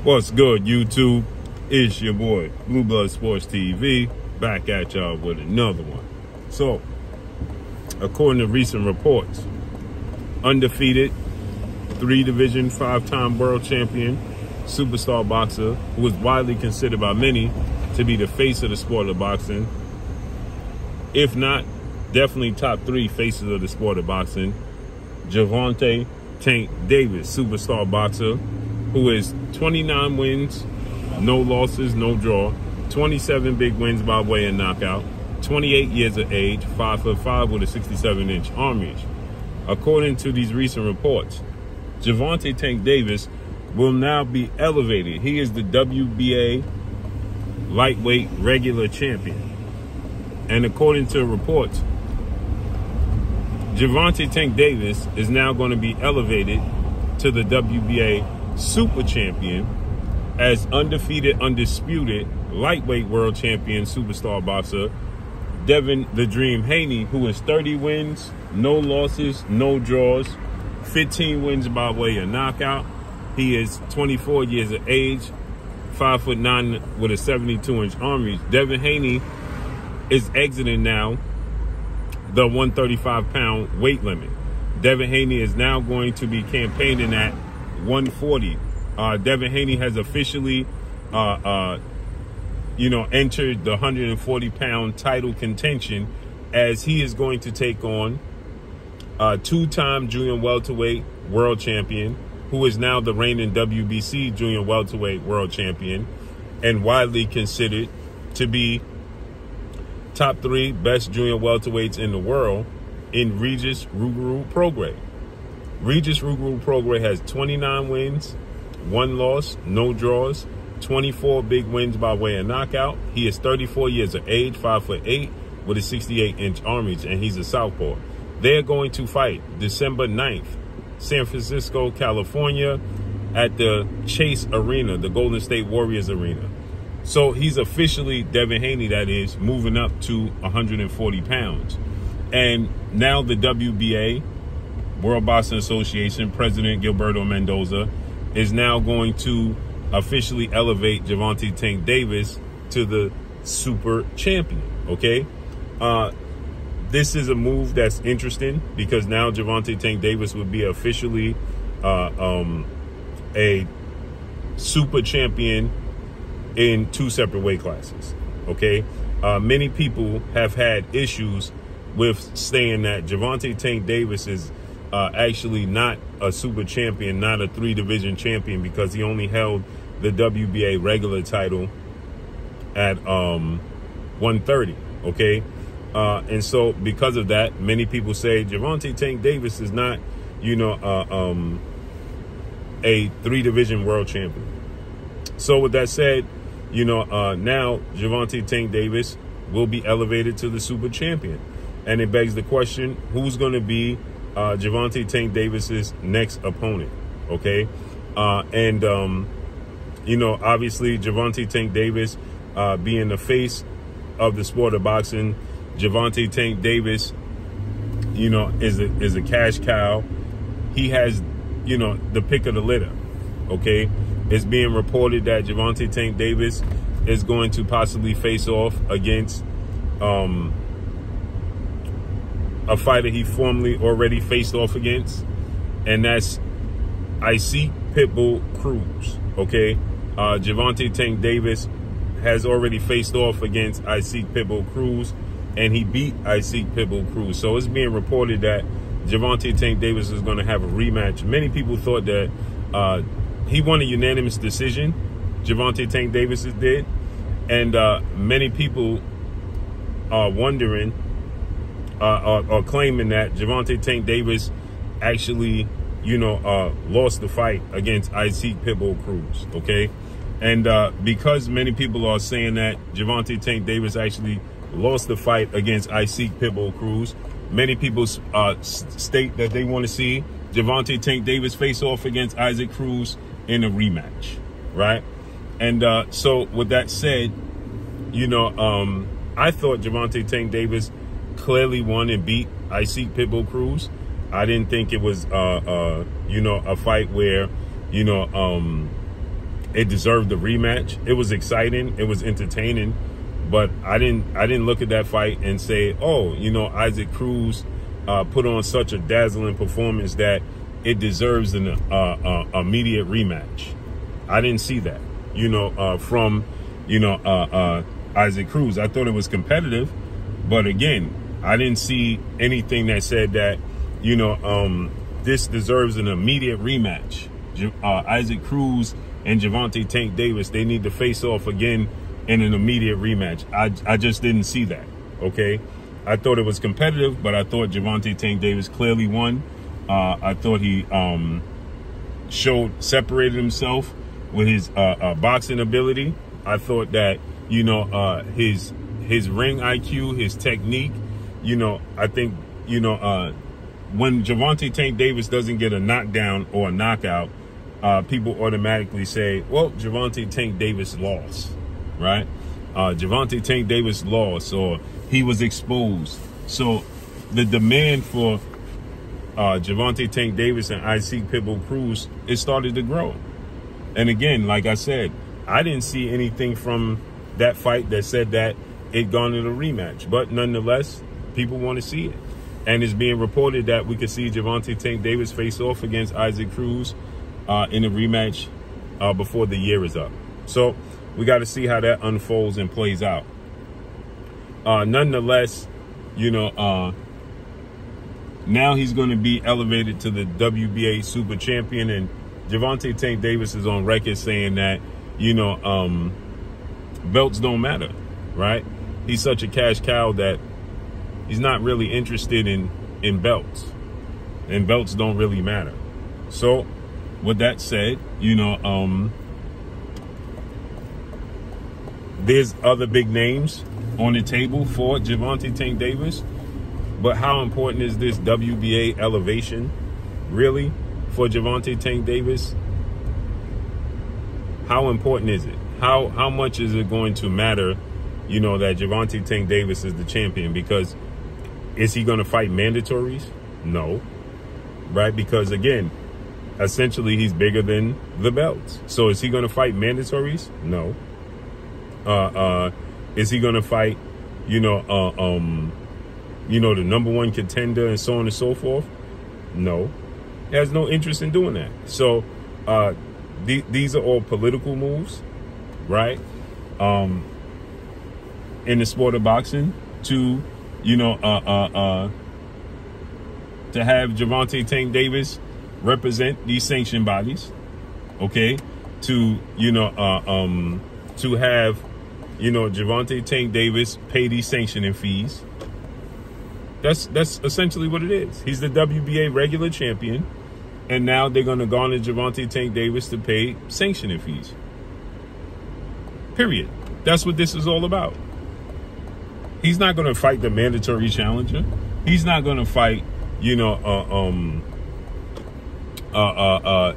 What's good, YouTube? It's your boy, Blue Blood Sports TV, back at y'all with another one. So, according to recent reports, undefeated, 3-division, 5-time world champion, superstar boxer, who is widely considered by many to be the face of the sport of boxing, if not, definitely top 3 faces of the sport of boxing, Gervonta Tank Davis, superstar boxer, who is 29 wins, no losses, no draw, 27 big wins by way of knockout, 28 years of age, 5'5" with a 67-inch arm reach. According to these recent reports, Gervonta Tank Davis will now be elevated. He is the WBA lightweight regular champion. And according to reports, Gervonta Tank Davis is now going to be elevated to the WBA super champion as undefeated, undisputed lightweight world champion superstar boxer Devin the Dream Haney, who is 30 wins, no losses, no draws, 15 wins by way of knockout. He is 24 years of age, 5'9" with a 72-inch arm reach. Devin Haney is exiting now the 135-pound weight limit. Devin Haney is now going to be campaigning at 140. Devin Haney has officially, entered the 140-pound title contention, as he is going to take on a 2-time junior welterweight world champion, who is now the reigning WBC junior welterweight world champion, and widely considered to be top 3 best junior welterweights in the world, in Regis Prograis. Regis Prograis has 29 wins, 1 loss, no draws, 24 big wins by way of knockout. He is 34 years of age, 5'8", with a 68-inch arm reach, and he's a southpaw. They're going to fight December 9th, San Francisco, California, at the Chase Arena, the Golden State Warriors Arena. So he's officially, Devin Haney, that is, moving up to 140 pounds. And now the WBA, World Boxing Association, President Gilberto Mendoza, is now going to officially elevate Gervonta Tank Davis to the super champion, okay? This is a move that's interesting, because now Gervonta Tank Davis would be officially a super champion in 2 separate weight classes, okay? Many people have had issues with saying that Gervonta Tank Davis is actually not a super champion, not a 3-division champion, because he only held the WBA regular title at 130, okay? And so because of that, many people say Gervonta Tank Davis is not, a 3-division world champion. So with that said, now Gervonta Tank Davis will be elevated to the super champion. And it begs the question, who's going to be Gervonta Tank Davis's next opponent, okay? Obviously Gervonta Tank Davis being the face of the sport of boxing, Gervonta Tank Davis, is a cash cow. He has, the pick of the litter, okay? It's being reported that Gervonta Tank Davis is going to possibly face off against a fighter he formerly already faced off against, and that's Isaac Pitbull Cruz, okay? Gervonta Tank Davis has already faced off against Isaac Pitbull Cruz, and he beat Isaac Pitbull Cruz. So it's being reported that Gervonta Tank Davis is going to have a rematch. Many people thought that he won a unanimous decision, Gervonta Tank Davis did, and many people are wondering, are claiming that Gervonta Tank Davis actually, lost the fight against Isaac Pitbull Cruz, okay? And because many people are saying that Gervonta Tank Davis actually lost the fight against Isaac Pitbull Cruz, many people state that they want to see Gervonta Tank Davis face off against Isaac Cruz in a rematch, right? And so with that said, I thought Gervonta Tank Davis clearly won and beat Isaac Pitbull Cruz. I didn't think it was, a fight where, it deserved the rematch. It was exciting. It was entertaining. But I didn't look at that fight and say, oh, you know, Isaac Cruz put on such a dazzling performance that it deserves an immediate rematch. I didn't see that, you know, from, you know, Isaac Cruz. I thought it was competitive, but again, I didn't see anything that said that, you know, this deserves an immediate rematch. Isaac Cruz and Gervonta Tank Davis, they need to face off again in an immediate rematch. I just didn't see that, okay? I thought it was competitive, but I thought Gervonta Tank Davis clearly won. I thought he separated himself with his boxing ability. I thought that, you know, his ring IQ, his technique, you know, I think, you know, when Gervonta Tank Davis doesn't get a knockdown or a knockout, people automatically say, well, Gervonta Tank Davis lost, right? Gervonta Tank Davis lost, or he was exposed. So the demand for Gervonta Tank Davis and Isaac Pitbull Cruz, it started to grow. And again, like I said, I didn't see anything from that fight that said that it garnered a rematch. But nonetheless, people want to see it. And it's being reported that we could see Gervonta Tank Davis face off against Isaac Cruz in a rematch before the year is up. So we got to see how that unfolds and plays out. Nonetheless, you know, now he's going to be elevated to the WBA Super Champion, and Gervonta Tank Davis is on record saying that, you know, belts don't matter, right? He's such a cash cow that he's not really interested in belts, and belts don't really matter. So with that said, you know, there's other big names on the table for Gervonta Tank Davis, but how important is this WBA elevation really for Gervonta Tank Davis? How important is it? How much is it going to matter, you know, that Gervonta Tank Davis is the champion? Because is he going to fight mandatories? No, right? Because again, essentially he's bigger than the belts. So is he going to fight mandatories? No. Is he going to fight, you know, the #1 contender and so on and so forth? No. He has no interest in doing that. So these are all political moves, right? In the sport of boxing to, you know, to have Gervonta Tank Davis represent these sanction bodies, okay? To, you know, to have, you know, Gervonta Tank Davis pay these sanctioning fees. That's essentially what it is. He's the WBA regular champion, and now they're going to garner Gervonta Tank Davis to pay sanctioning fees. Period. That's what this is all about. He's not going to fight the mandatory challenger. He's not going to fight, you know,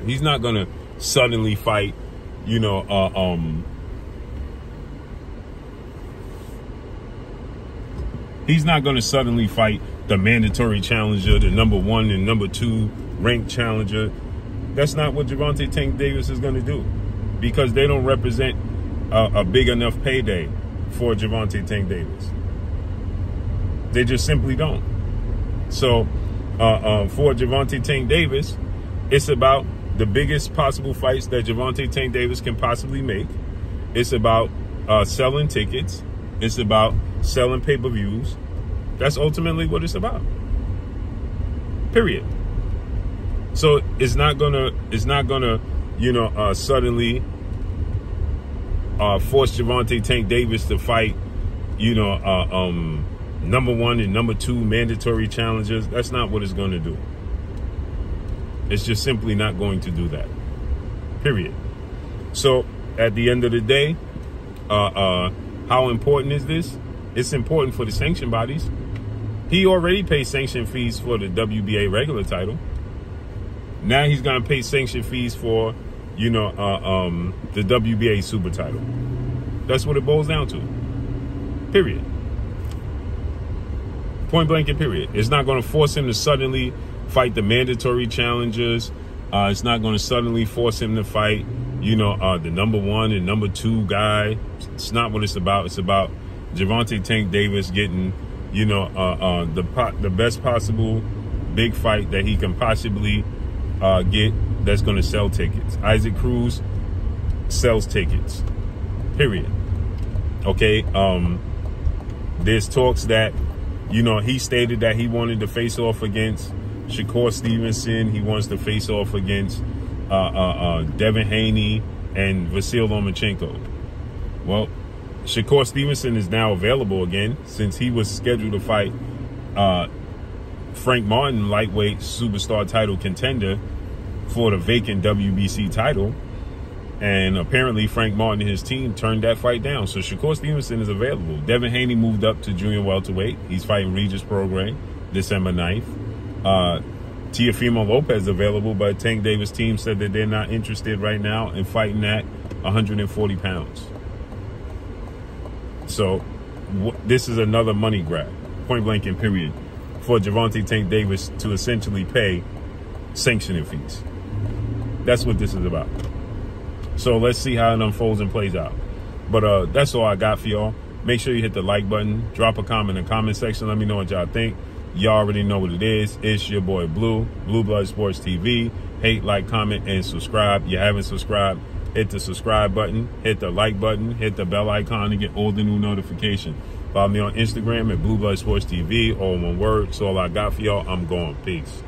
he's not going to suddenly fight, you know, he's not going to suddenly fight the mandatory challenger, the #1 and #2 ranked challenger. That's not what Gervonta Tank Davis is going to do, because they don't represent a big enough payday for Gervonta Tank Davis. They just simply don't. So for Gervonta Tank Davis, it's about the biggest possible fights that Gervonta Tank Davis can possibly make. It's about selling tickets. It's about selling pay-per-views. That's ultimately what it's about. Period. So it's not gonna, you know, suddenly force Gervonta Tank Davis to fight, you know, #1 and #2 mandatory challengers. That's not what it's going to do. It's just simply not going to do that. Period. So at the end of the day, how important is this? It's important for the sanction bodies. He already pays sanction fees for the WBA regular title. Now he's going to pay sanction fees for, you know, the WBA super title. That's what it boils down to. Period. Point blank and period. It's not going to force him to suddenly fight the mandatory challengers. It's not going to suddenly force him to fight, you know, the number 1 and number 2 guy. It's not what it's about. It's about Gervonta Tank Davis getting, you know, the best possible big fight that he can possibly get that's going to sell tickets. Isaac Cruz sells tickets, period. Okay, there's talks that, you know, he stated that he wanted to face off against Shakur Stevenson. He wants to face off against Devin Haney and Vasyl Lomachenko. Well, Shakur Stevenson is now available again since he was scheduled to fight Frank Martin, lightweight superstar title contender, for the vacant WBC title. And apparently Frank Martin and his team turned that fight down. So Shakur Stevenson is available. Devin Haney moved up to junior welterweight. He's fighting Regis Prograis December 9th. Teofimo Lopez available, but Tank Davis' team said that they're not interested right now in fighting at 140 pounds. So this is another money grab, point blank and period, for Gervonta Tank Davis to essentially pay sanctioning fees. That's what this is about. So let's see how it unfolds and plays out. But that's all I got for y'all. Make sure you hit the like button. Drop a comment in the comment section. Let me know what y'all think. Y'all already know what it is. It's your boy Blue, Blue Blood Sports TV. Hate, like, comment, and subscribe. You haven't subscribed, hit the subscribe button, hit the like button, hit the bell icon to get all the new notifications. Follow me on Instagram at Blue Blood Sports TV, all one word. That's all I got for y'all. I'm going. Peace.